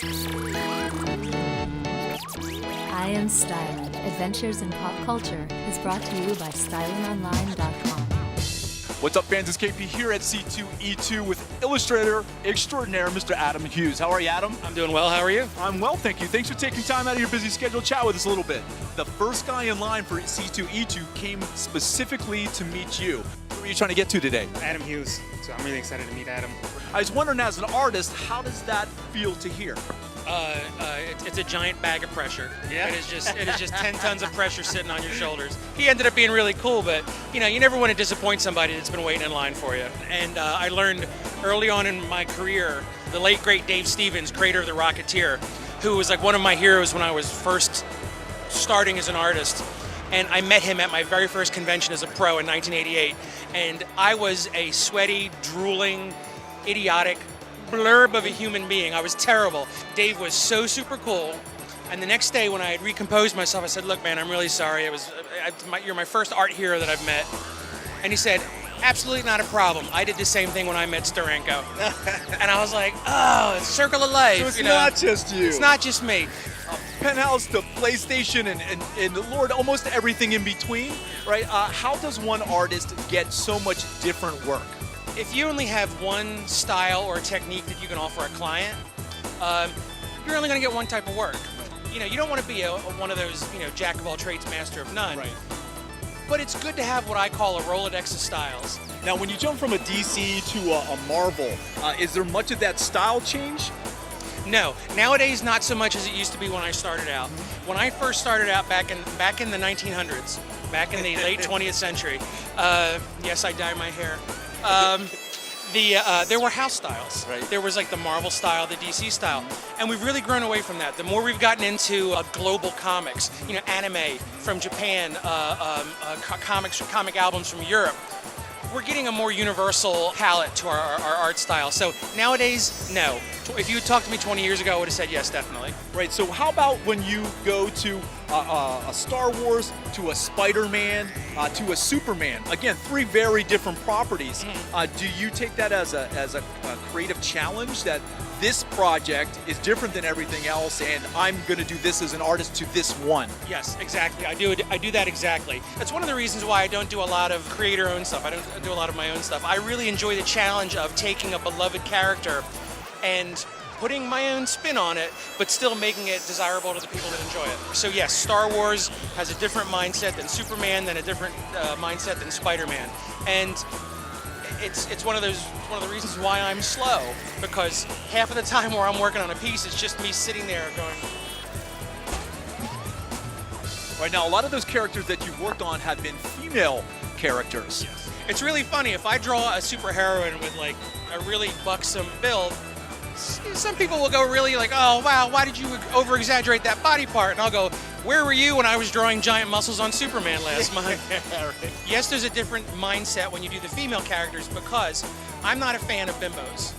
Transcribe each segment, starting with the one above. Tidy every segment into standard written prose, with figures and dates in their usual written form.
I Am Stylin, Adventures in Pop Culture, is brought to you by stylinonline.com. What's up, fans? It's KP here at C2E2 with illustrator extraordinaire Mr. Adam Hughes. How are you, Adam? I'm doing well. How are you? I'm well, thank you. Thanks for taking time out of your busy schedule to chat with us a little bit. The first guy in line for C2E2 came specifically to meet you. Who are you trying to get to today? Adam Hughes. So I'm really excited to meet Adam. I was wondering, as an artist, how does that feel to hear? It's a giant bag of pressure. Yeah. It is just 10 tons of pressure sitting on your shoulders. He ended up being really cool, but you never want to disappoint somebody that's been waiting in line for you. And I learned early on in my career, the late great Dave Stevens, creator of The Rocketeer, who was like one of my heroes when I was first starting as an artist. And I met him at my very first convention as a pro in 1988. And I was a sweaty, drooling, idiotic blurb of a human being. I was terrible. Dave was so super cool. And the next day when I had recomposed myself, I said, look, man, I'm really sorry. You're my first art hero that I've met. And he said, absolutely not a problem. I did the same thing when I met Steranko. And I was like, oh, it's circle of life. So it's not just you. It's not just me. Penthouse to PlayStation and Lord, almost everything in between, right? How does one artist get so much different work? If you only have one style or technique that you can offer a client, you're only going to get one type of work. You don't want to be one of those, jack of all trades, master of none. Right. But it's good to have what I call a Rolodex of styles. Now, when you jump from a DC to a Marvel, is there much of that style change? No, nowadays not so much as it used to be when I started out. When I first started out back in the 1900s, back in the late 20th century, yes, I dye my hair. There were house styles. Right. There was like the Marvel style, the DC style, and we've really grown away from that. The more we've gotten into global comics, anime from Japan, comic albums from Europe, we're getting a more universal palette to our art style. So nowadays, no. If you had talked to me 20 years ago, I would have said yes, definitely. Right, so how about when you go to a Star Wars, to a Spider-Man, to a Superman? Again, three very different properties. Do you take that as a creative challenge that this project is different than everything else and I'm going to do this as an artist to this one? Yes, exactly. I do that exactly. That's one of the reasons why I don't do a lot of creator-owned stuff. I don't do a lot of my own stuff. I really enjoy the challenge of taking a beloved character and putting my own spin on it, but still making it desirable to the people that enjoy it. So yes, Star Wars has a different mindset than Superman, than a different mindset than Spider-Man. And it's one of the reasons why I'm slow, because half of the time where I'm working on a piece, it's just me sitting there going. Right, now, a lot of those characters that you've worked on have been female characters. Yes. It's really funny, if I draw a superheroine with like a really buxom build, some people will go really like, oh wow, why did you over-exaggerate that body part? And I'll go, where were you when I was drawing giant muscles on Superman last month? Right. Yes, there's a different mindset when you do the female characters, because I'm not a fan of bimbos.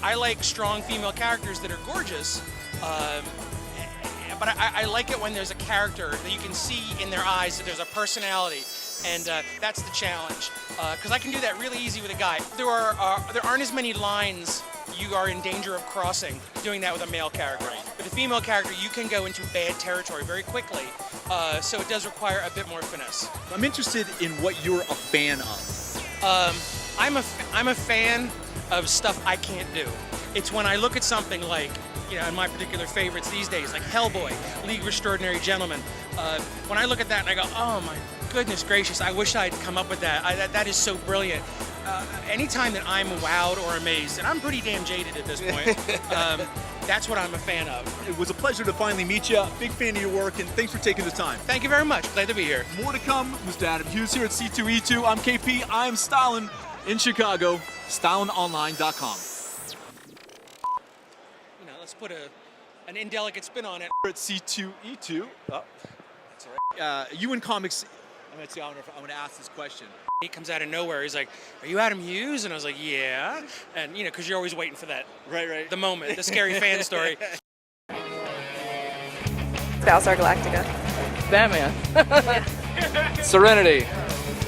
I like strong female characters that are gorgeous, but I like it when there's a character that you can see in their eyes that there's a personality. And that's the challenge, because I can do that really easy with a guy. There aren't as many lines you are in danger of crossing doing that with a male character. With a female character, you can go into bad territory very quickly, so it does require a bit more finesse. I'm interested in what you're a fan of. I'm a fan of stuff I can't do. It's when I look at something like, and my particular favorites these days, like Hellboy, League of Extraordinary Gentlemen. When I look at that and I go, oh my goodness gracious, I wish I'd come up with that. That is so brilliant. Anytime that I'm wowed or amazed, and I'm pretty damn jaded at this point, that's what I'm a fan of. It was a pleasure to finally meet you. Big fan of your work, and thanks for taking the time. Thank you very much. Glad to be here. More to come. Mr. Adam Hughes here at C2E2. I'm KP. I am Stylin in Chicago. StylinOnline.com. Let's put an indelicate spin on it. At C2E2. Oh, that's all right. You in comics. I'm going to ask this question. He comes out of nowhere. He's like, "Are you Adam Hughes?" And I was like, "Yeah." And because you're always waiting for that. Right. The moment, the scary fan story. Battlestar Galactica. Batman. Serenity.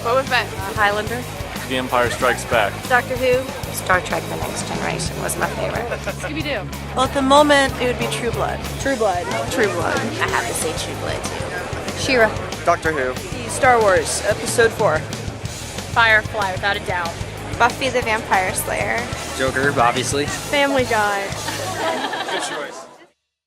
What was that? Highlander. The Empire Strikes Back. Doctor Who. Star Trek: The Next Generation was my favorite. Scooby-Doo. Well, at the moment, it would be True Blood. True Blood. True Blood. I have to say True Blood too. She-Ra. Doctor Who. Star Wars, Episode 4. Firefly, without a doubt. Buffy the Vampire Slayer. Joker, obviously. Family Guy. Good choice.